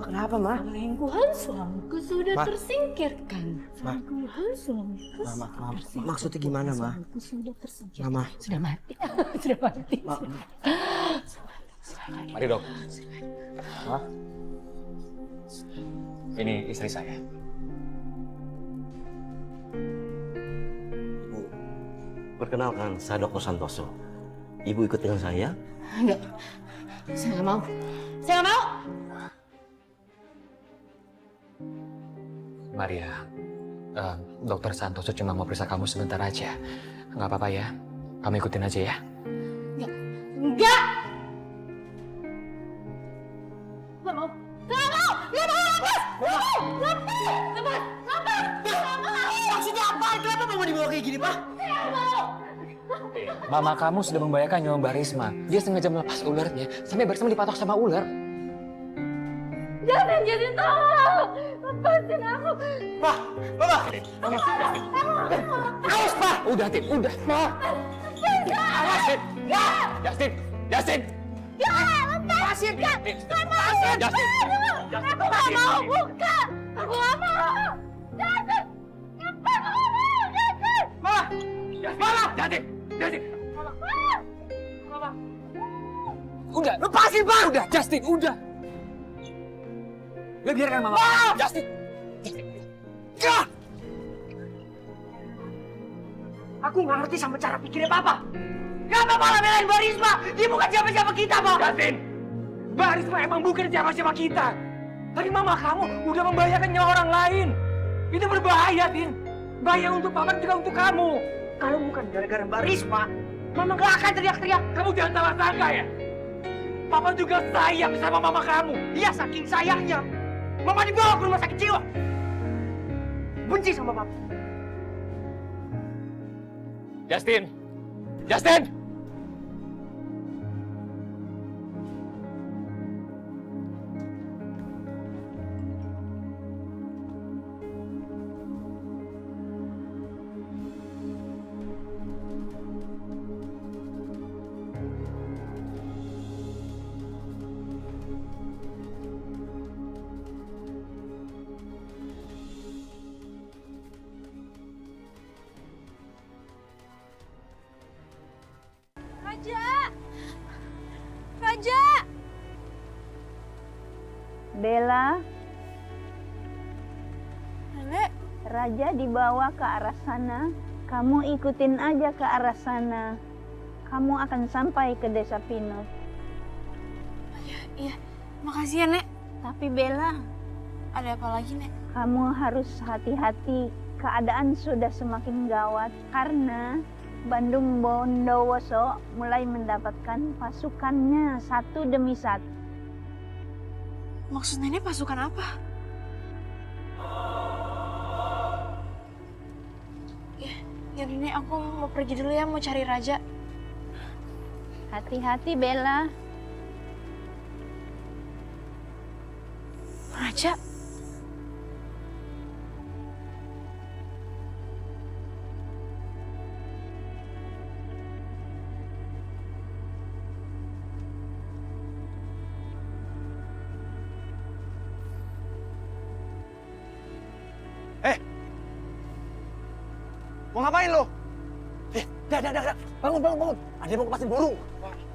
Ma, kenapa, Ma? Selingkuhan suamiku sudah tersingkirkan. Ma. Selingkuhan suamiku Maksudnya gimana, Ma? sudah tersingkirkan. Mama. Sudah mati. Sudah mati. Mari dok. Ma. Ini istri saya. Ibu, perkenalkan, saya Dr. Santoso. Ibu ikut dengan saya? Enggak. Saya nggak mau. Saya nggak mau. Maria, Dokter Santoso cuma mau periksa kamu sebentar aja. Nggak apa-apa ya. Kamu ikutin aja ya. Enggak. Enggak. Nggak mau. Nggak mau. Nggak mau. Lepas. Maksudnya apa? Kenapa Mama dibawa kayak gini, Pak? Mama kamu sudah membahayakan nyawa Mbak Risma. Dia sengaja melepas ularnya sampai Mbak Risma dipatok sama ular. Jangan jadi tolong. Lepasin aku. Pak, Mama. Awas, Pak! Udah, Tin. Udah, Pak! Awas, Tin! Justin! Justin! Lepasin. Justin! Aku nggak mau buka. Aku nggak mau. Jangan. Lepas aku mau. Jangan. Mama! Mama! Justin! Justin! Udah, lepasin, Pak! Udah, Justin, udah! Udah, biarkan Mama. Justin! Justin! Gah! Aku nggak ngerti sama cara pikirnya Papa. Kenapa malah belain Mbak Risma? Dia bukan siapa-siapa kita, Pak. Justin! Mbak Risma emang bukan siapa-siapa kita. Tapi Mama kamu udah membahayakan nyawa orang lain. Itu berbahaya, Tin. Bahaya untuk Papa dan juga untuk kamu. Kalau bukan gara-gara Mbak Risma, Mama nggak akan teriak-teriak. Kamu jangan salah sangka ya. Papa juga sayang sama Mama kamu. Dia saking sayangnya, Mama dibawa ke rumah sakit jiwa. Benci sama Papa. Justin! Justin! Raja. Raja. Bella, Nenek. Raja dibawa ke arah sana. Kamu ikutin aja ke arah sana. Kamu akan sampai ke desa Pinus. Iya. Makasih ya, Nek. Tapi Bella, Ada apa lagi, Nek? kamu harus hati-hati. Keadaan sudah semakin gawat karena Bandung Bondowoso mulai mendapatkan pasukannya satu demi satu. Maksud Nenek pasukan apa? Ya, Nenek, aku mau pergi dulu ya, mau cari Raja. Hati-hati Bella. Raja? Mau ngapain lo? Dah. Bangun. Ada yang mau lepasin burung.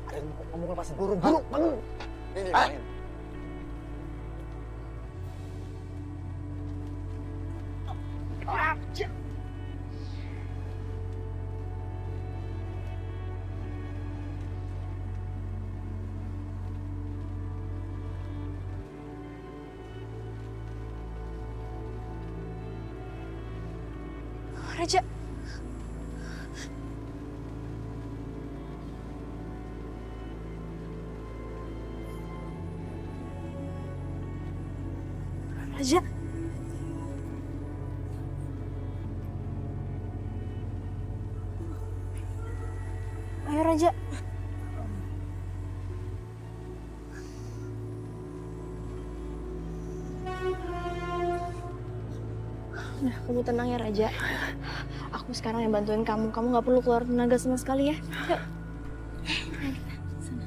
Ada yang mau lepasin burung. Burung, bangun. Ini, bangun. Raja. Raja. Ayo, Raja. Nah, kamu tenang ya, Raja. Aku sekarang yang bantuin kamu. Kamu nggak perlu keluar tenaga sama sekali ya. Yuk. Ayo kita sana.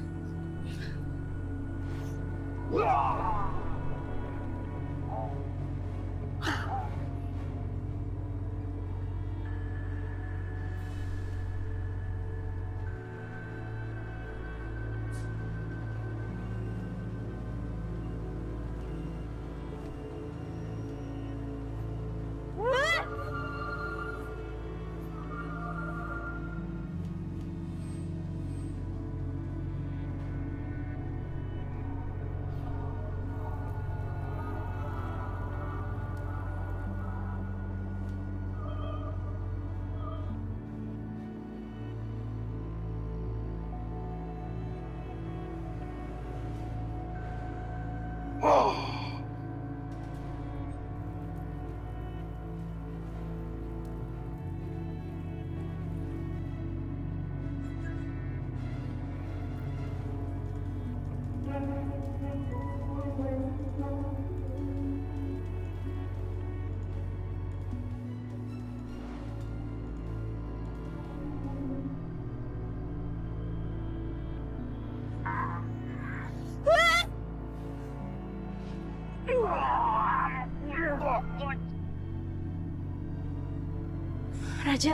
Raja.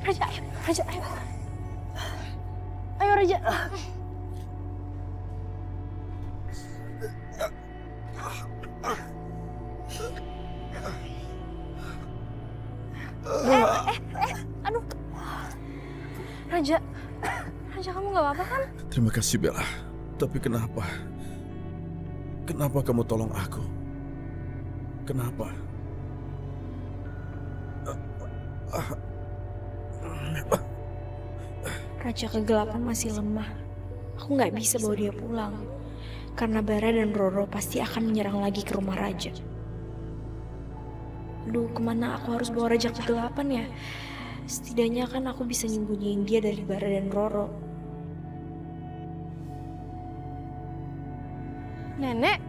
Raja, ayo. Raja, ayo. Ayo, Raja. Aduh. Raja. Raja, kamu gak apa-apa kan? Terima kasih Bella. Tapi kenapa? Kenapa kamu tolong aku? Kenapa? Raja, kegelapan masih lemah. Aku nggak bisa bawa dia pulang. Karena Bara dan Roro pasti akan menyerang lagi ke rumah Raja. Aduh, kemana aku harus bawa Raja kegelapan ya? Setidaknya kan aku bisa nyembunyiin dia dari Bara dan Roro. Nenek?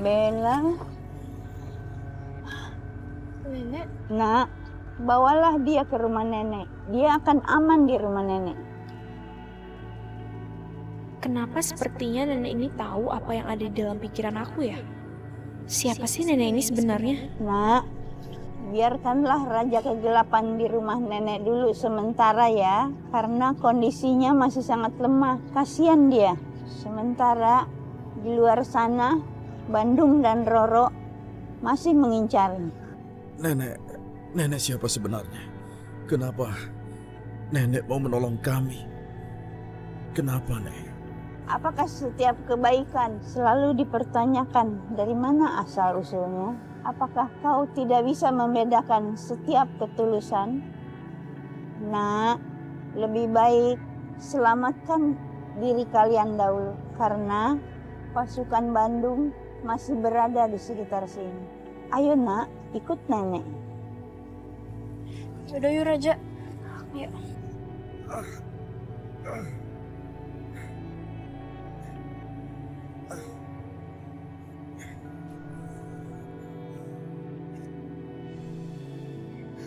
Bella, Nenek? nak, bawalah dia ke rumah nenek. Dia akan aman di rumah nenek. Kenapa sepertinya nenek ini tahu apa yang ada di dalam pikiran aku ya? Siapa sih nenek ini sebenarnya? Nak, biarkanlah Raja Kegelapan di rumah nenek dulu sementara ya. Karena kondisinya masih sangat lemah. Kasihan dia. Sementara di luar sana, Bandung dan Roro masih mengincarnya. Nenek siapa sebenarnya? Kenapa nenek mau menolong kami? Kenapa, Nek? Apakah setiap kebaikan selalu dipertanyakan dari mana asal-usulnya? Apakah kau tidak bisa membedakan setiap ketulusan? Nak, lebih baik selamatkan diri kalian dahulu. Karena pasukan Bandung masih berada di sekitar sini. Ayo nak, ikut nenek. Yaudah yuk Raja. Yuk.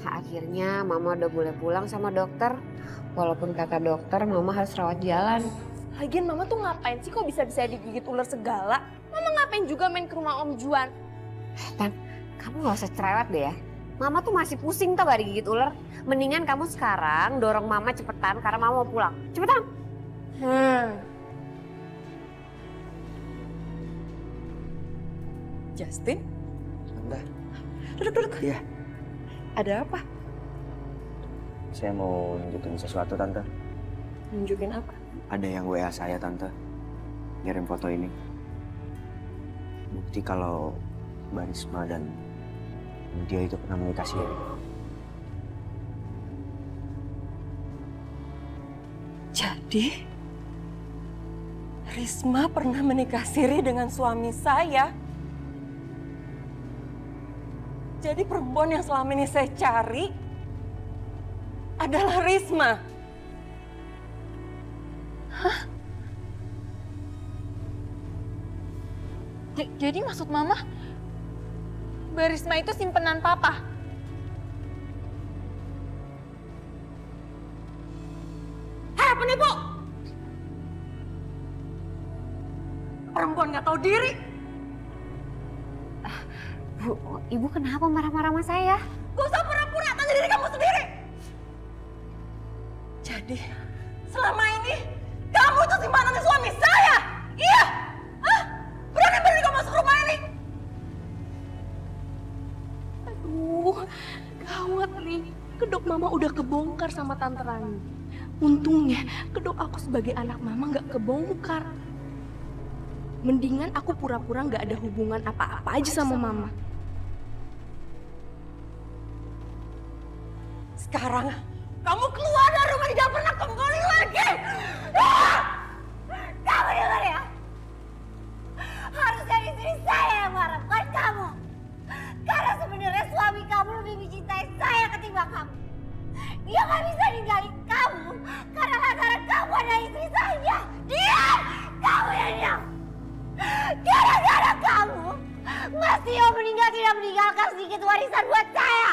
Akhirnya Mama udah boleh pulang sama dokter. Walaupun kata dokter Mama harus rawat jalan. Lagian Mama tuh ngapain sih kok bisa-bisa digigit ular segala? Mama ngapain juga main ke rumah Om Juan? Tan, kamu gak usah cerewet deh ya. Mama tuh masih pusing tau gak digigit ular. Mendingan kamu sekarang dorong Mama cepetan karena Mama mau pulang. Cepetan. Justin? Tante, Duduk. iya. Ada apa? Saya mau nunjukin sesuatu, Tante. Nunjukin apa? Ada yang WA saya, Tante. Ngirim foto ini. Bukti kalau Mbak Risma dan dia itu pernah menikah siri. Jadi, Risma pernah menikah siri dengan suami saya. Jadi perempuan yang selama ini saya cari adalah Risma. Hah? Jadi maksud Mama, Mbak Risma itu simpenan Papa? Hei penipu! Perempuan gak tahu diri. Bu, Ibu kenapa marah-marah sama saya? Gak usah pura-pura, tanya diri kamu sendiri. Jadi, selama ini kamu itu simpanan suami saya? Iya? Hah? Berani-berani kamu masuk rumah ini? Aduh, gawat nih. Kedok Mama udah kebongkar sama Tante Rani. Untungnya, kedok aku sebagai anak Mama gak kebongkar. Mendingan aku pura-pura gak ada hubungan apa-apa aja sama Mama. Sekarang, kamu keluar dari rumah ini, jangan pernah kembali lagi! Kamu dengar ya? Harusnya istri saya yang marah, bukan kamu. Karena sebenarnya suami kamu lebih mencintai saya ketimbang kamu. Dia gak bisa ninggalin kamu karena lantaran kamu adalah istri saya. Diam! Kamu yang diam! Gara-gara kamu, Mas Tio meninggal tidak meninggalkan sedikit warisan buat saya.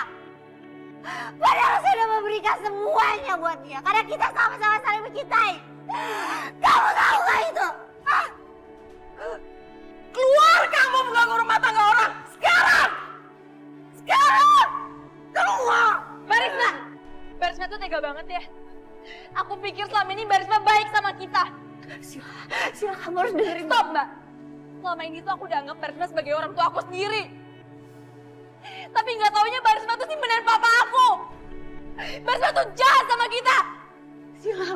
Padahal saya sudah memberikan semuanya buat dia karena kita sama-sama saling mencintai. Kamu tahu gak itu? Hah? tega banget ya. Aku pikir selama ini Mbak Risma baik sama kita. Sila kamu harus dengerin. Stop Mbak. Selama ini tuh aku udah anggap Mbak Risma sebagai orang tua aku sendiri. Tapi nggak taunya Mbak Risma tuh simpenan papa aku. Mbak Risma tuh jahat sama kita. Sila,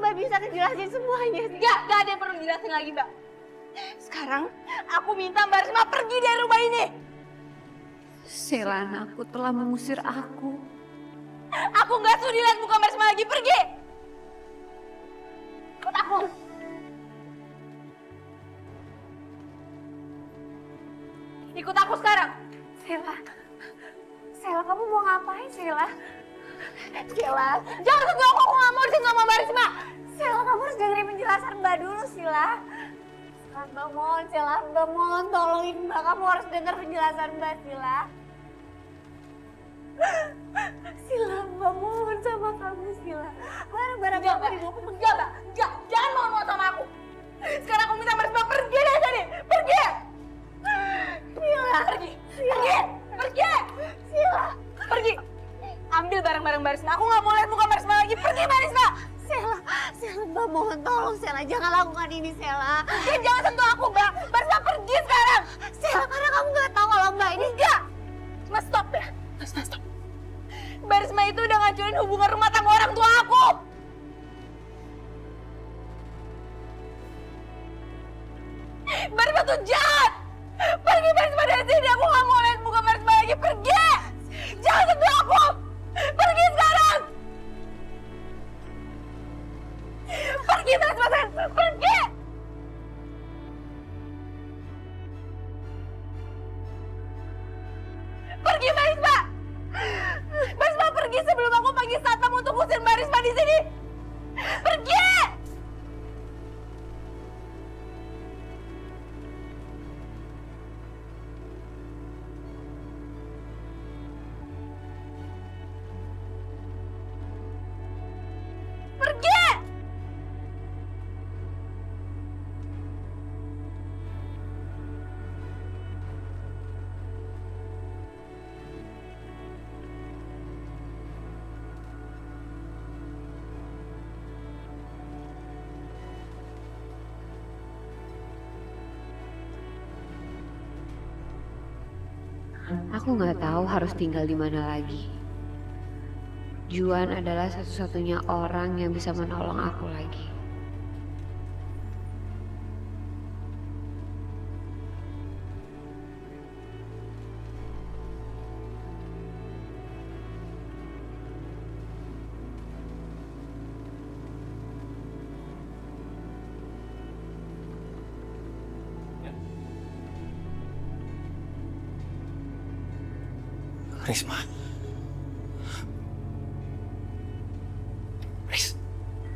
Mbak bisa ngejelasin semuanya. Gak ada yang perlu dijelasin lagi Mbak. Sekarang aku minta Mbak Risma pergi dari rumah ini. Sheila anakku telah mengusir aku. Aku nggak sudi lihat muka Mbak Risma lagi. Pergi. Ikut aku. Ikut aku sekarang. Sheila kamu mau ngapain Sheila? Sheila, jangan sentuh aku nggak mau disentuh sama Mbak Risma. Sila, kamu harus dengerin penjelasan Mbak dulu, Sila. Mbak mohon, Sila. Mbak mohon, tolongin Mbak. Kamu harus dengar penjelasan Mbak, Sila. Sila, Mbak mohon sama kamu, Sila. Barang-barang Enggak, aku Mbak. dibawa ke Enggak, Mbak. Enggak. Jangan mohon-mohon sama aku. Sekarang aku minta Mbak Risma pergi dari sini. Pergi. Sila. Pergi. Pergi. Pergi. Sila. Pergi. Ambil barang-barang Mbak Risma. Aku nggak mau lihat muka Mbak Risma lagi. Pergi Mbak Risma. Sila, Mbak mohon tolong, Sila. Jangan lakukan ini, Sila. Jangan sentuh aku, Mbak. Mbak Risma pergi sekarang. Sila, karena kamu nggak tahu kalau Mbak ini Enggak. Mas stop ya. Stop. Mbak Risma itu udah ngancurin hubungan rumah tangga orang tua aku. Mbak Risma tuh jahat. Pergi Mbak Risma dari sini. Aku nggak mau lihat muka Mbak Risma lagi. Pergi. Jangan sentuh aku. Pergi sekarang. Pergi Mbak Risma. Pergi. Pergi Mbak Risma. Mbak Risma pergi sebelum aku panggil satpam untuk usir Mbak Risma di sini. Pergi. Pergi. Aku nggak tahu harus tinggal di mana lagi. Juan adalah satu-satunya orang yang bisa menolong aku lagi. Risma. Riz,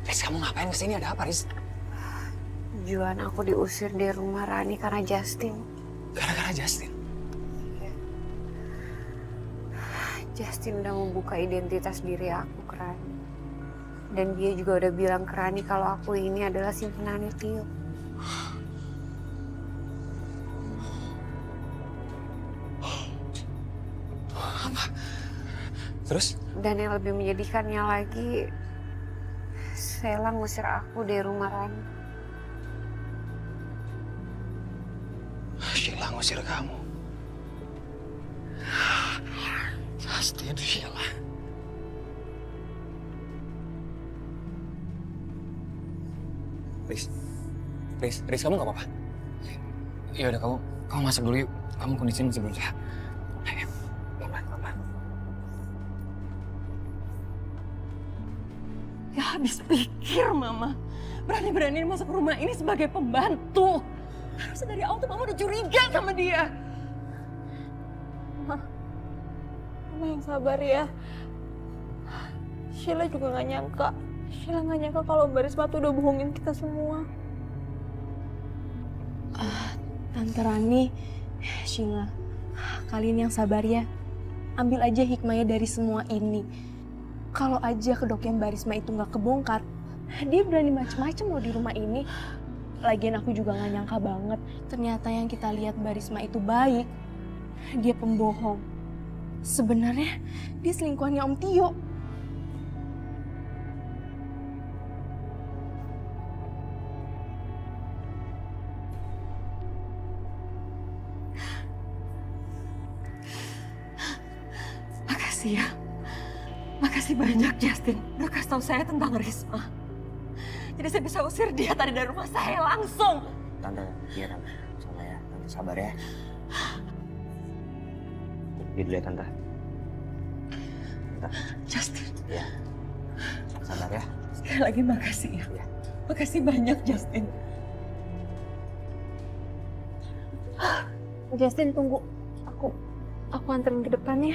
kamu ngapain kesini? Ada apa, Riz? Juan, aku diusir dari rumah Rani karena Justin. Gara-gara Justin? Justin udah membuka identitas diri aku ke Rani. Dan dia juga udah bilang ke Rani kalau aku ini adalah simpenannya Tio. Terus? Dan yang lebih menyedihkannya lagi, Sheila ngusir aku dari rumah Rani. Sheila ngusir kamu. Justin, Sheila. Riz, kamu nggak apa-apa? Ya udah, kamu masuk dulu yuk. Kamu kondisinya masih belum sehat. Ayo, pelan-pelan. Ya habis pikir Mama. Berani-berani masuk rumah ini sebagai pembantu. Harusnya dari awal tuh Mama udah curiga sama dia. Mama yang sabar ya. Sheila juga gak nyangka. Sheila gak nyangka kalau Mbak Risma tuh udah bohongin kita semua. Tante Rani, Sheila, kalian yang sabar ya. Ambil aja hikmahnya dari semua ini. Kalau aja kedoknya Mbak Risma itu nggak kebongkar, dia berani macem-macem loh di rumah ini. Lagian aku juga nggak nyangka banget, ternyata yang kita lihat Mbak Risma itu baik. Dia pembohong. Sebenarnya dia selingkuhannya Om Tio. Makasih ya. Makasih banyak Justin. Udah kasih tahu saya tentang Risma. Jadi saya bisa usir dia tadi dari rumah saya langsung. Tante, iya Tante. Sabar ya, Tante sabar ya. Gitu ya Tante. Tante. Justin. Iya. Sabar ya. Sekali lagi makasih ya. Iya. Makasih banyak Justin. Justin tunggu, aku anterin ke depan ya.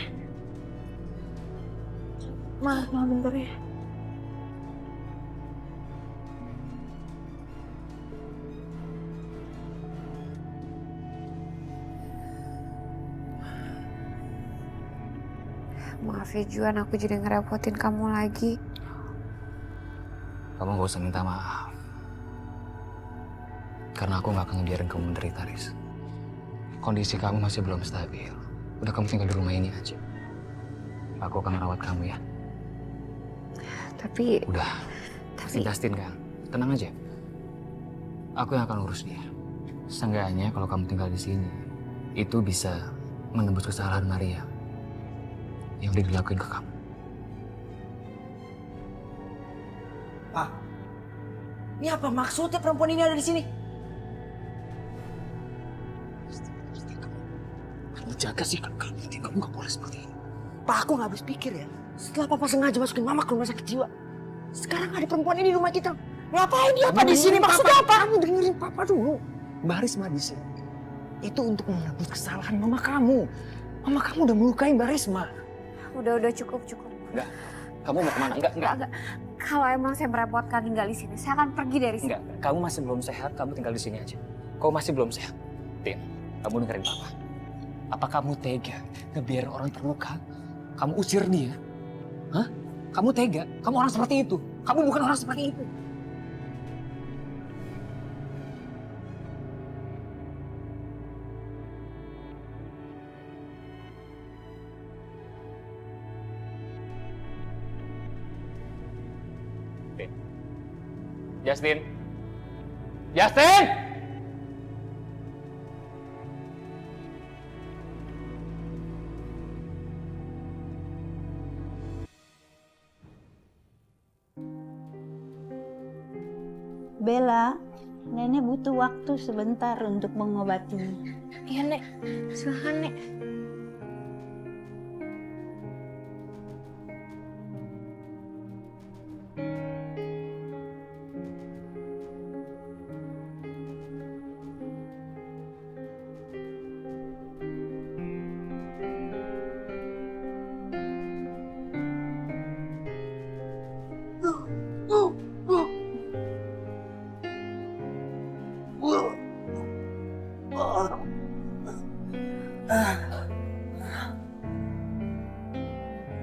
Ma bentar ya. Maaf ya Juan, aku jadi ngerepotin kamu lagi. Kamu gak usah minta maaf. Karena aku gak akan ngebiarin kamu menderita, Riz. Kondisi kamu masih belum stabil. Udah kamu tinggal di rumah ini aja. Aku akan merawat kamu ya. Tapi Udah. Justin kan, tenang aja. Aku yang akan urus dia. Seenggaknya kalau kamu tinggal di sini, itu bisa menembus kesalahan Maria yang udah dilakuin ke kamu. Ini apa maksudnya perempuan ini ada di sini? Kamu jaga sih, kamu gak boleh seperti ini. Pak, aku nggak habis pikir ya. Setelah Papa sengaja masukin Mama ke rumah sakit jiwa, sekarang ada perempuan ini di rumah kita. Ngapain dia apa di sini? Maksudnya apa? Kamu dengerin Papa dulu. Mbak Risma di sini itu untuk menebus kesalahan Mama kamu. Mama kamu udah melukai Mbak Risma. udah cukup. Enggak. Kamu mau kemana? Enggak. Kalau emang saya merepotkan tinggal di sini, saya akan pergi dari sini. Enggak. Kamu masih belum sehat, kamu tinggal di sini aja. Kamu masih belum sehat. Tin, kamu dengerin Papa. Apa kamu tega ngebiarin orang terluka? Kamu usir dia? Hah? Kamu tega? Kamu orang seperti itu? Kamu bukan orang seperti itu. Justin! Bella, Nenek butuh waktu sebentar untuk mengobatinya. Iya Nek, silahkan Nek.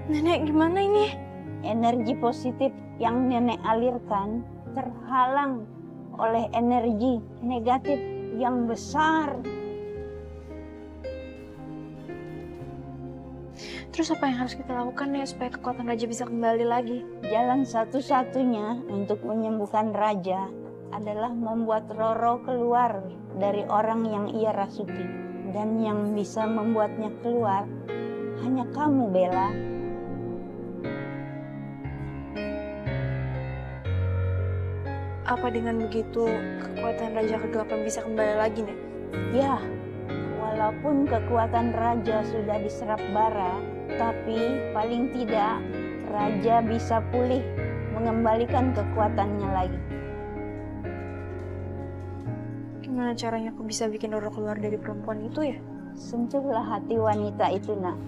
Nenek gimana ini? Energi positif yang Nenek alirkan terhalang oleh energi negatif yang besar. Terus apa yang harus kita lakukan ya supaya kekuatan Raja bisa kembali lagi? Jalan satu-satunya untuk menyembuhkan Raja adalah membuat Roro keluar dari orang yang ia rasuki. Dan yang bisa membuatnya keluar hanya kamu, Bella. Apa dengan begitu kekuatan Raja Kegelapan bisa kembali lagi Nek? Ya, walaupun kekuatan Raja sudah diserap bara, tapi paling tidak Raja bisa pulih mengembalikan kekuatannya lagi. Gimana caranya aku bisa bikin Roro keluar dari perempuan itu ya? Sentuhlah hati wanita itu, Nak.